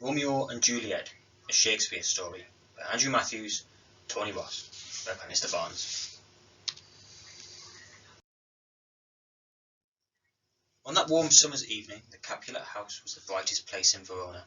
Romeo and Juliet, a Shakespeare story by Andrew Matthews, Tony Ross, read by Mr. Barnes. On that warm summer's evening, the Capulet house was the brightest place in Verona.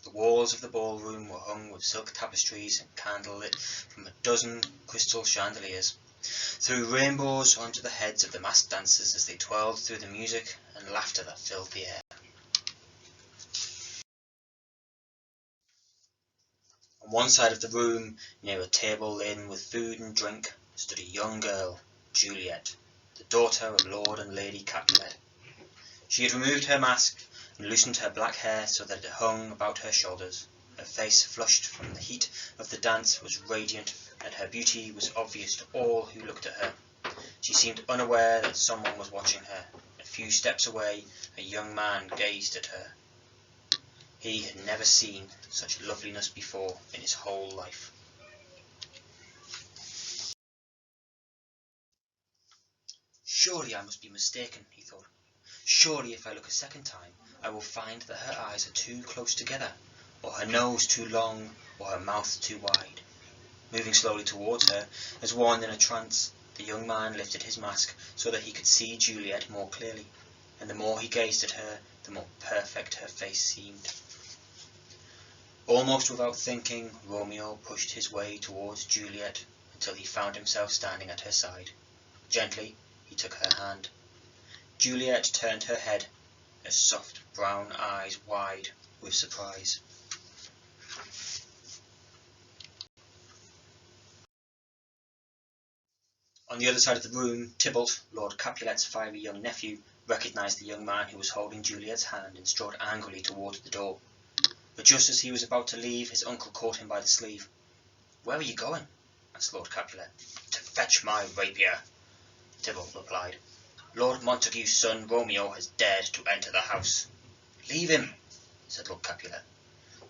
The walls of the ballroom were hung with silk tapestries and candle lit from a dozen crystal chandeliers, threw rainbows onto the heads of the masked dancers as they twirled through the music and laughter that filled the air. On one side of the room, near a table laden with food and drink, stood a young girl, Juliet, the daughter of Lord and Lady Capulet. She had removed her mask and loosened her black hair so that it hung about her shoulders. Her face, flushed from the heat of the dance, was radiant, and her beauty was obvious to all who looked at her. She seemed unaware that someone was watching her. A few steps away, a young man gazed at her. He had never seen such loveliness before in his whole life. Surely I must be mistaken, he thought. Surely if I look a second time, I will find that her eyes are too close together, or her nose too long, or her mouth too wide. Moving slowly towards her, as one in a trance, the young man lifted his mask so that he could see Juliet more clearly, and the more he gazed at her, the more perfect her face seemed. Almost without thinking, Romeo pushed his way towards Juliet until he found himself standing at her side. Gently, he took her hand. Juliet turned her head, her soft brown eyes wide with surprise. On the other side of the room, Tybalt, Lord Capulet's fiery young nephew, recognised the young man who was holding Juliet's hand and strode angrily towards the door. But just as he was about to leave, his uncle caught him by the sleeve. "Where are you going?" asked Lord Capulet. "To fetch my rapier," Tybalt replied. "Lord Montague's son Romeo has dared to enter the house." "Leave him," said Lord Capulet.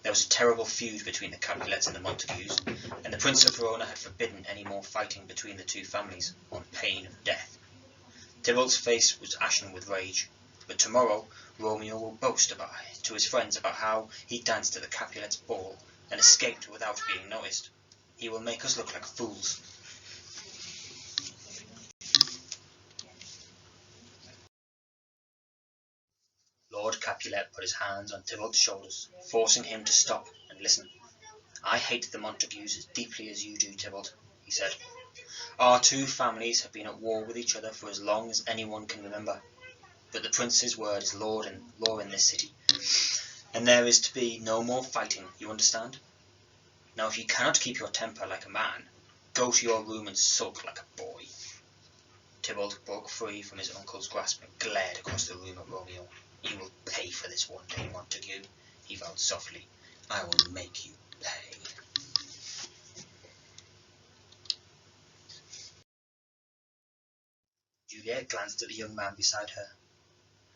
There was a terrible feud between the Capulets and the Montagues, and the Prince of Verona had forbidden any more fighting between the two families, on pain of death. Tybalt's face was ashen with rage. But tomorrow Romeo will boast to his friends about how he danced at the Capulets' ball and escaped without being noticed. He will make us look like fools. Lord Capulet put his hands on Tybalt's shoulders, forcing him to stop and listen. "I hate the Montagues as deeply as you do, Tybalt," he said. "Our two families have been at war with each other for as long as anyone can remember. But the Prince's word is law in this city, and there is to be no more fighting, you understand? Now if you cannot keep your temper like a man, go to your room and sulk like a boy." Tybalt broke free from his uncle's grasp and glared across the room at Romeo. "You will pay for this one day, Montague," he vowed softly. "I will make you pay." Juliet glanced at the young man beside her.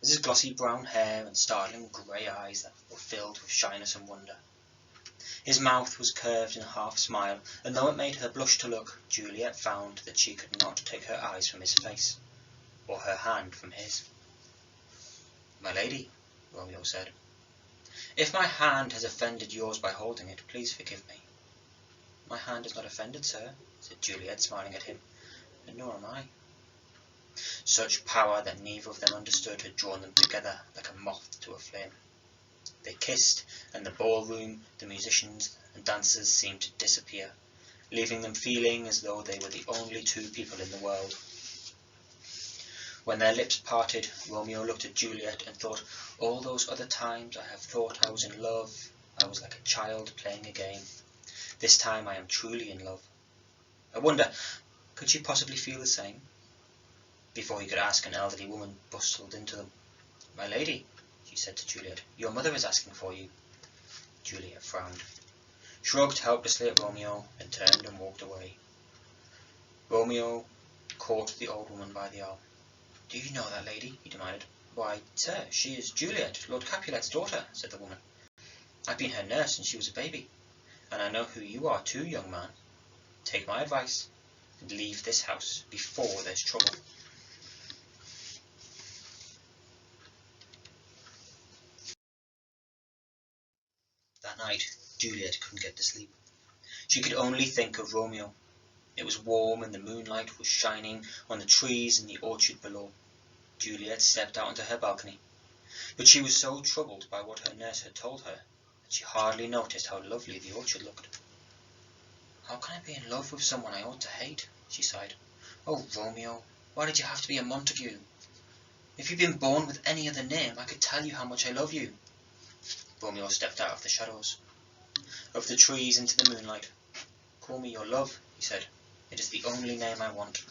His glossy brown hair and startling grey eyes that were filled with shyness and wonder. His mouth was curved in a half smile, and though it made her blush to look, Juliet found that she could not take her eyes from his face, or her hand from his. "My lady," Romeo said, "if my hand has offended yours by holding it, please forgive me." "My hand is not offended, sir," said Juliet, smiling at him, "and nor am I." Such power that neither of them understood had drawn them together like a moth to a flame. They kissed, and the ballroom, the musicians and dancers seemed to disappear, leaving them feeling as though they were the only two people in the world. When their lips parted, Romeo looked at Juliet and thought, "All those other times I have thought I was in love, I was like a child playing a game. This time I am truly in love. I wonder, could she possibly feel the same?" Before he could ask, an elderly woman bustled into them. "My lady," she said to Juliet, "your mother is asking for you." Juliet frowned, shrugged helplessly at Romeo, and turned and walked away. Romeo caught the old woman by the arm. "Do you know that lady?" he demanded. "Why, sir, she is Juliet, Lord Capulet's daughter," said the woman. "I've been her nurse since she was a baby, and I know who you are too, young man. Take my advice, and leave this house before there's trouble." That night, Juliet couldn't get to sleep. She could only think of Romeo. It was warm and the moonlight was shining on the trees in the orchard below. Juliet stepped out onto her balcony, but she was so troubled by what her nurse had told her that she hardly noticed how lovely the orchard looked. "How can I be in love with someone I ought to hate?" she sighed. "Oh, Romeo, why did you have to be a Montague? If you'd been born with any other name, I could tell you how much I love you." Romeo stepped out of the shadows, of the trees into the moonlight. "Call me your love," he said. "It is the only name I want."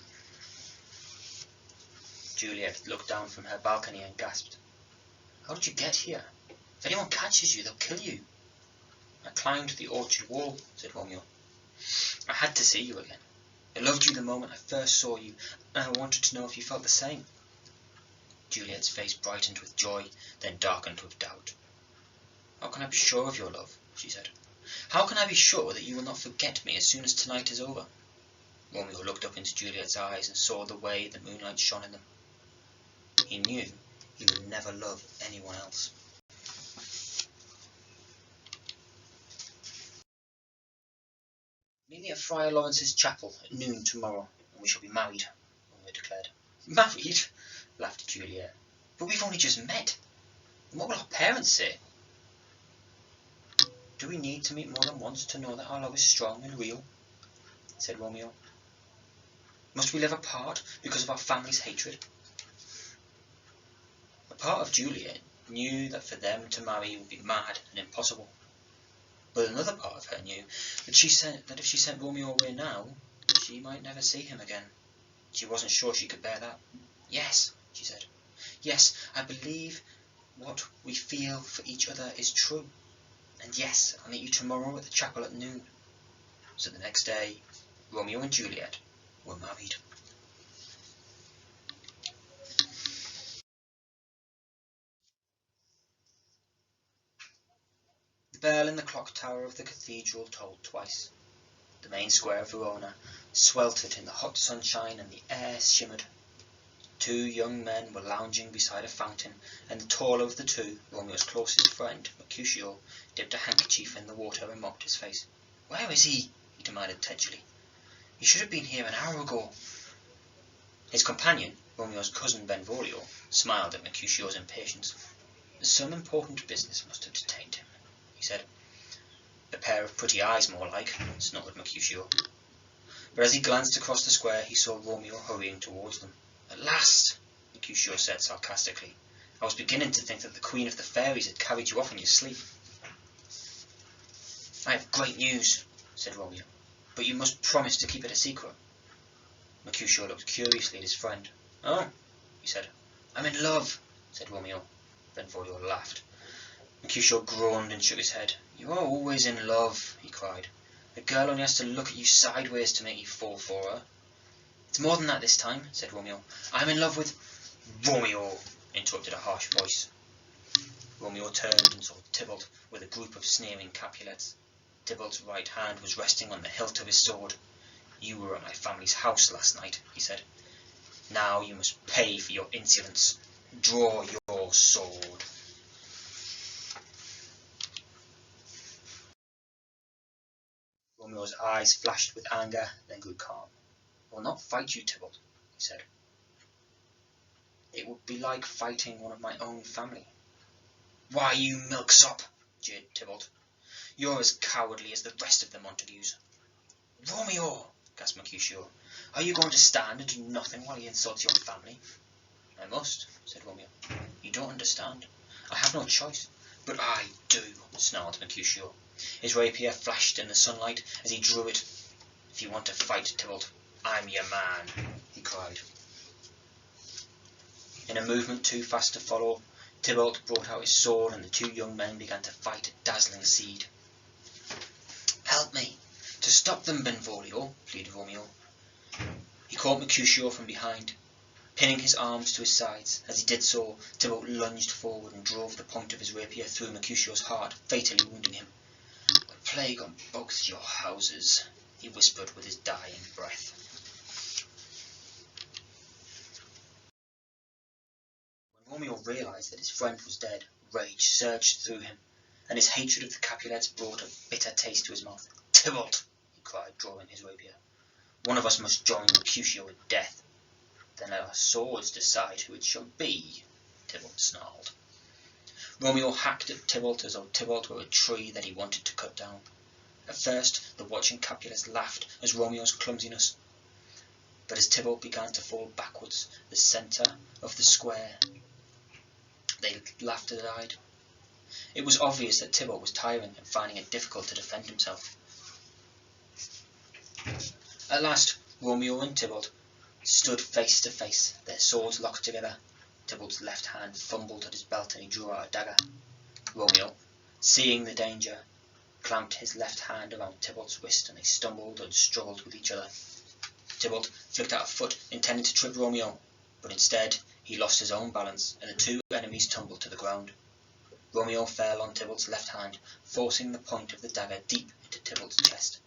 Juliet looked down from her balcony and gasped. "How did you get here? If anyone catches you, they'll kill you." "I climbed the orchard wall," said Romeo. "I had to see you again. I loved you the moment I first saw you, and I wanted to know if you felt the same." Juliet's face brightened with joy, then darkened with doubt. "How can I be sure of your love?" she said. "How can I be sure that you will not forget me as soon as tonight is over?" Romeo looked up into Juliet's eyes and saw the way the moonlight shone in them. He knew he would never love anyone else. "Meet me at Friar Lawrence's chapel at noon tomorrow, and we shall be married," Romeo declared. "Married?" laughed Juliet. "But we've only just met. And what will our parents say?" "Do we need to meet more than once to know that our love is strong and real?" said Romeo. "Must we live apart because of our family's hatred?" A part of Juliet knew that for them to marry would be mad and impossible. But another part of her knew that if she sent Romeo away now, she might never see him again. She wasn't sure she could bear that. "Yes," she said. "Yes, I believe what we feel for each other is true. And yes, I'll meet you tomorrow at the chapel at noon." So the next day, Romeo and Juliet were married. The bell in the clock tower of the cathedral tolled twice. The main square of Verona sweltered in the hot sunshine and the air shimmered. Two young men were lounging beside a fountain, and the taller of the two, Romeo's closest friend, Mercutio, dipped a handkerchief in the water and mopped his face. "Where is he?" he demanded tensely. "He should have been here an hour ago." His companion, Romeo's cousin Benvolio, smiled at Mercutio's impatience. "Some important business must have detained him," he said. "A pair of pretty eyes, more like," snorted Mercutio. But as he glanced across the square, he saw Romeo hurrying towards them. "At last," Mercutio said sarcastically. "I was beginning to think that the Queen of the Fairies had carried you off in your sleep." "I have great news," said Romeo, "but you must promise to keep it a secret." Mercutio looked curiously at his friend. "Oh," he said. "I'm in love," said Romeo. Benvolio laughed. Mercutio groaned and shook his head. "You are always in love," he cried. "A girl only has to look at you sideways to make you fall for her." "It's more than that this time," said Romeo. "I'm in love with—" "Romeo!" interrupted a harsh voice. Romeo turned and saw Tybalt with a group of sneering Capulets. Tybalt's right hand was resting on the hilt of his sword. "You were at my family's house last night," he said. "Now you must pay for your insolence. Draw your sword." Romeo's eyes flashed with anger, then grew calm. "I will not fight you, Tybalt," he said. "It would be like fighting one of my own family." "Why, you milksop!" jeered Tybalt. "You're as cowardly as the rest of the Montagues." "Romeo!" gasped Mercutio. "Are you going to stand and do nothing while he insults your family?" "I must," said Romeo. "You don't understand. I have no choice." "But I do," snarled Mercutio. His rapier flashed in the sunlight as he drew it. "If you want to fight, Tybalt, I'm your man," he cried. In a movement too fast to follow, Tybalt brought out his sword, and the two young men began to fight at dazzling speed. "Help me to stop them, Benvolio," pleaded Romeo. He caught Mercutio from behind, pinning his arms to his sides. As he did so, Tybalt lunged forward and drove the point of his rapier through Mercutio's heart, fatally wounding him. "The plague on both your houses," he whispered with his dying breath. When Romeo realized that his friend was dead, rage surged through him. and his hatred of the Capulets brought a bitter taste to his mouth. "Tybalt," he cried, drawing his rapier, "one of us must join Mercutio in death. Then let our swords decide who it shall be," Tybalt snarled. Romeo hacked at Tybalt as though Tybalt were a tree that he wanted to cut down. At first the watching Capulets laughed at Romeo's clumsiness, but as Tybalt began to fall backwards, the centre of the square, they laughed aside. It was obvious that Tybalt was tiring and finding it difficult to defend himself. At last Romeo and Tybalt stood face to face, their swords locked together. Tybalt's left hand fumbled at his belt and he drew out a dagger. Romeo, seeing the danger, clamped his left hand around Tybalt's wrist and they stumbled and struggled with each other. Tybalt flicked out a foot, intending to trip Romeo, but instead he lost his own balance and the two enemies tumbled to the ground. Romeo fell on Tybalt's left hand, forcing the point of the dagger deep into Tybalt's chest.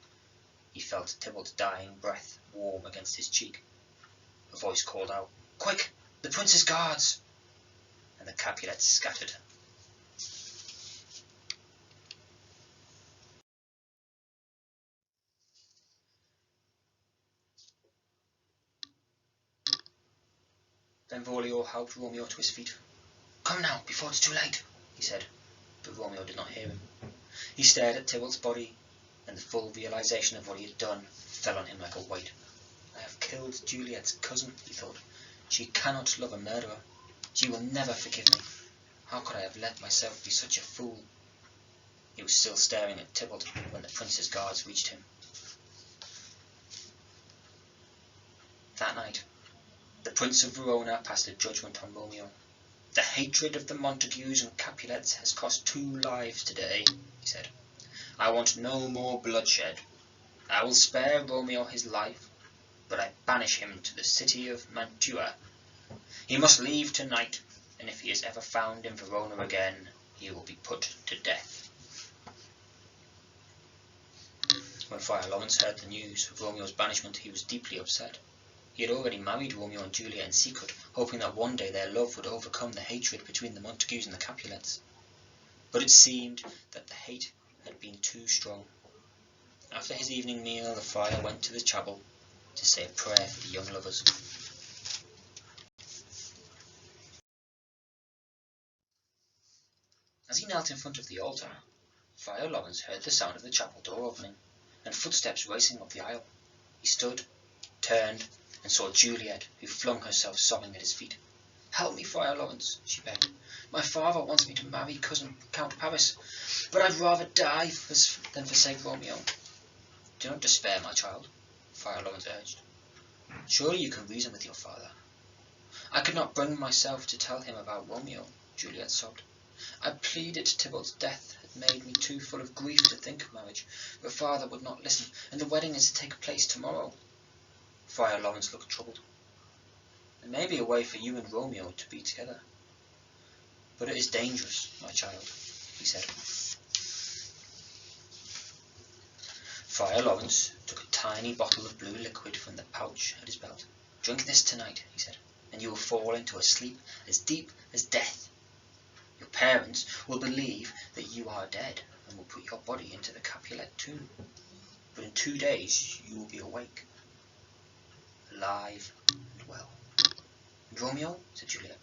He felt Tybalt's dying breath warm against his cheek. A voice called out, "Quick, the prince's guards!" and the Capulets scattered. Benvolio helped Romeo to his feet. "Come now, before it's too late," he said, but Romeo did not hear him. He stared at Tybalt's body, and the full realization of what he had done fell on him like a weight. "I have killed Juliet's cousin," he thought. "She cannot love a murderer. She will never forgive me. How could I have let myself be such a fool?" He was still staring at Tybalt when the prince's guards reached him. That night, the Prince of Verona passed a judgment on Romeo. "The hatred of the Montagues and Capulets has cost 2 lives today," he said. "I want no more bloodshed. I will spare Romeo his life, but I banish him to the city of Mantua. He must leave tonight, and if he is ever found in Verona again, he will be put to death." When Friar Lawrence heard the news of Romeo's banishment, he was deeply upset. He had already married Romeo and Juliet in secret, hoping that one day their love would overcome the hatred between the Montagues and the Capulets. But it seemed that the hate had been too strong. After his evening meal, the friar went to the chapel to say a prayer for the young lovers. As he knelt in front of the altar, Friar Lawrence heard the sound of the chapel door opening, and footsteps racing up the aisle. He stood, turned, and saw Juliet, who flung herself sobbing at his feet. "Help me, Friar Lawrence," she begged. "My father wants me to marry cousin Count Paris, but I'd rather die than forsake Romeo." "Do not despair, my child," Friar Lawrence urged. "Surely you can reason with your father." "I could not bring myself to tell him about Romeo," Juliet sobbed. "I pleaded Tybalt's death had made me too full of grief to think of marriage, but father would not listen, and the wedding is to take place tomorrow." Friar Lawrence looked troubled. "There may be a way for you and Romeo to be together, but it is dangerous, my child," he said. Friar Lawrence took a tiny bottle of blue liquid from the pouch at his belt. "Drink this tonight," he said, "and you will fall into a sleep as deep as death. Your parents will believe that you are dead and will put your body into the Capulet tomb, but in 2 days you will be awake, alive and well." "And Romeo?" said Juliet.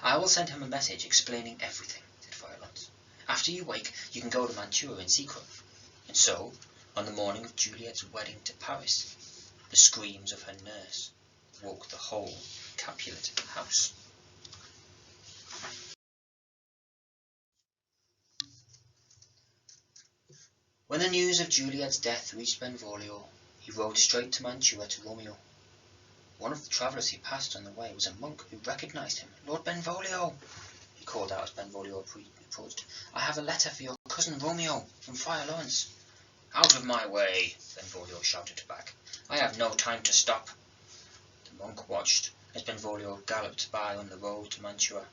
"I will send him a message explaining everything," said Friar Lawrence. "After you wake, you can go to Mantua in secret." And so, on the morning of Juliet's wedding to Paris, the screams of her nurse woke the whole Capulet house. When the news of Juliet's death reached Benvolio, he rode straight to Mantua to Romeo. One of the travellers he passed on the way was a monk who recognised him. "Lord Benvolio," he called out as Benvolio approached, "I have a letter for your cousin Romeo from Friar Lawrence." "Out of my way," Benvolio shouted back. "I have no time to stop." The monk watched as Benvolio galloped by on the road to Mantua.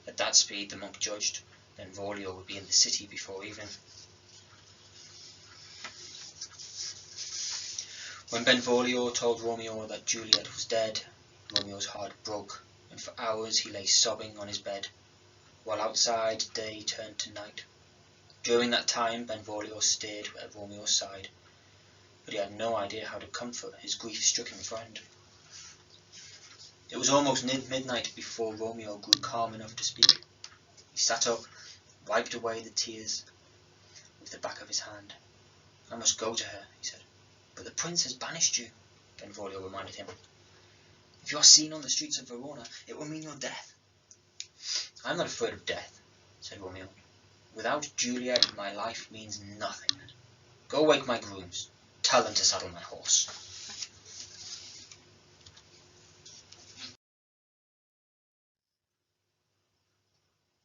At that speed, the monk judged, Benvolio would be in the city before evening. When Benvolio told Romeo that Juliet was dead, Romeo's heart broke, and for hours he lay sobbing on his bed, while outside day turned to night. During that time Benvolio stayed at Romeo's side, but he had no idea how to comfort his grief-stricken friend. It was almost midnight before Romeo grew calm enough to speak. He sat up, wiped away the tears with the back of his hand. "I must go to her," he said. "But the prince has banished you," Benvolio reminded him. "If you are seen on the streets of Verona, it will mean your death." "I am not afraid of death," said Romeo. "Without Juliet, my life means nothing. Go wake my grooms. Tell them to saddle my horse."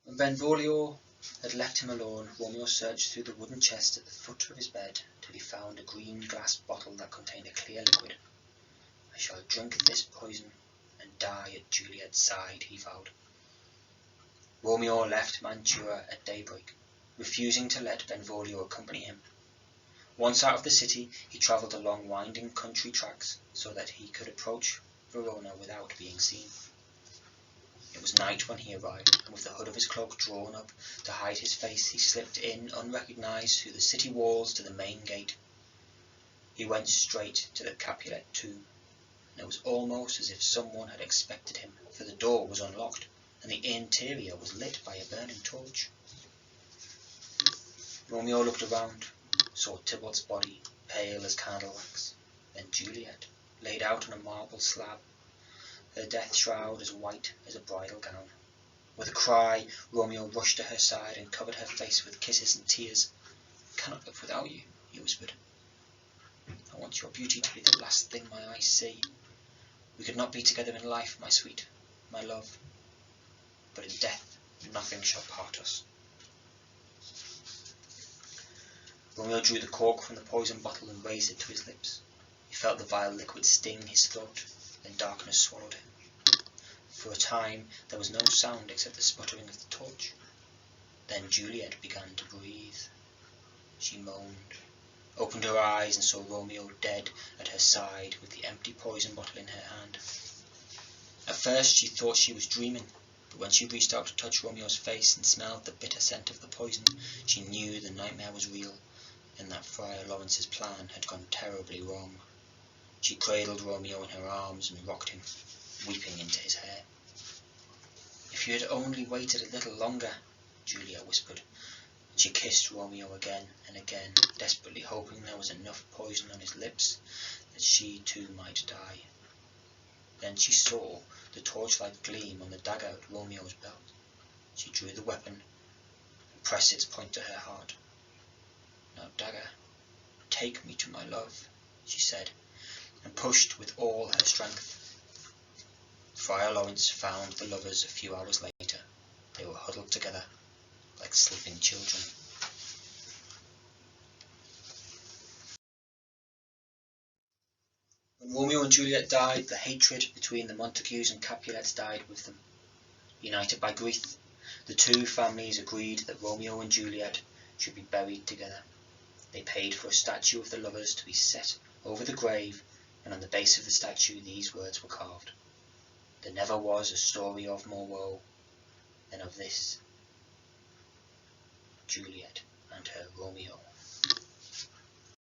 When Benvolio had left him alone, Romeo searched through the wooden chest at the foot of his bed till he found a green glass bottle that contained a clear liquid. "I shall drink this poison and die at Juliet's side," he vowed. Romeo left Mantua at daybreak, refusing to let Benvolio accompany him. Once out of the city, he travelled along winding country tracks so that he could approach Verona without being seen. It was night when he arrived, and with the hood of his cloak drawn up to hide his face, he slipped in unrecognized through the city walls to the main gate. He went straight to the Capulet tomb, and it was almost as if someone had expected him, for the door was unlocked, and the interior was lit by a burning torch. Romeo looked around, saw Tybalt's body, pale as candle wax, then Juliet, laid out on a marble slab, her death shroud as white as a bridal gown. With a cry, Romeo rushed to her side and covered her face with kisses and tears. "I cannot live without you," he whispered. "I want your beauty to be the last thing my eyes see. We could not be together in life, my sweet, my love, but in death nothing shall part us." Romeo drew the cork from the poison bottle and raised it to his lips. He felt the vile liquid sting his throat, then darkness swallowed him. For a time there was no sound except the sputtering of the torch. Then Juliet began to breathe. She moaned, opened her eyes, and saw Romeo dead at her side with the empty poison bottle in her hand. At first she thought she was dreaming, but when she reached out to touch Romeo's face and smelled the bitter scent of the poison, she knew the nightmare was real, and that Friar Lawrence's plan had gone terribly wrong. She cradled Romeo in her arms and rocked him, weeping into his hair. "If you had only waited a little longer," Juliet whispered, and she kissed Romeo again and again, desperately hoping there was enough poison on his lips that she too might die. Then she saw the torchlight gleam on the dagger at Romeo's belt. She drew the weapon and pressed its point to her heart. "Now, dagger, take me to my love," she said, and pushed with all her strength. Friar Lawrence found the lovers a few hours later. They were huddled together like sleeping children. When Romeo and Juliet died, the hatred between the Montagues and Capulets died with them. United by grief, the two families agreed that Romeo and Juliet should be buried together. They paid for a statue of the lovers to be set over the grave, and on the base of the statue these words were carved: "There never was a story of more woe than of this, Juliet and her Romeo."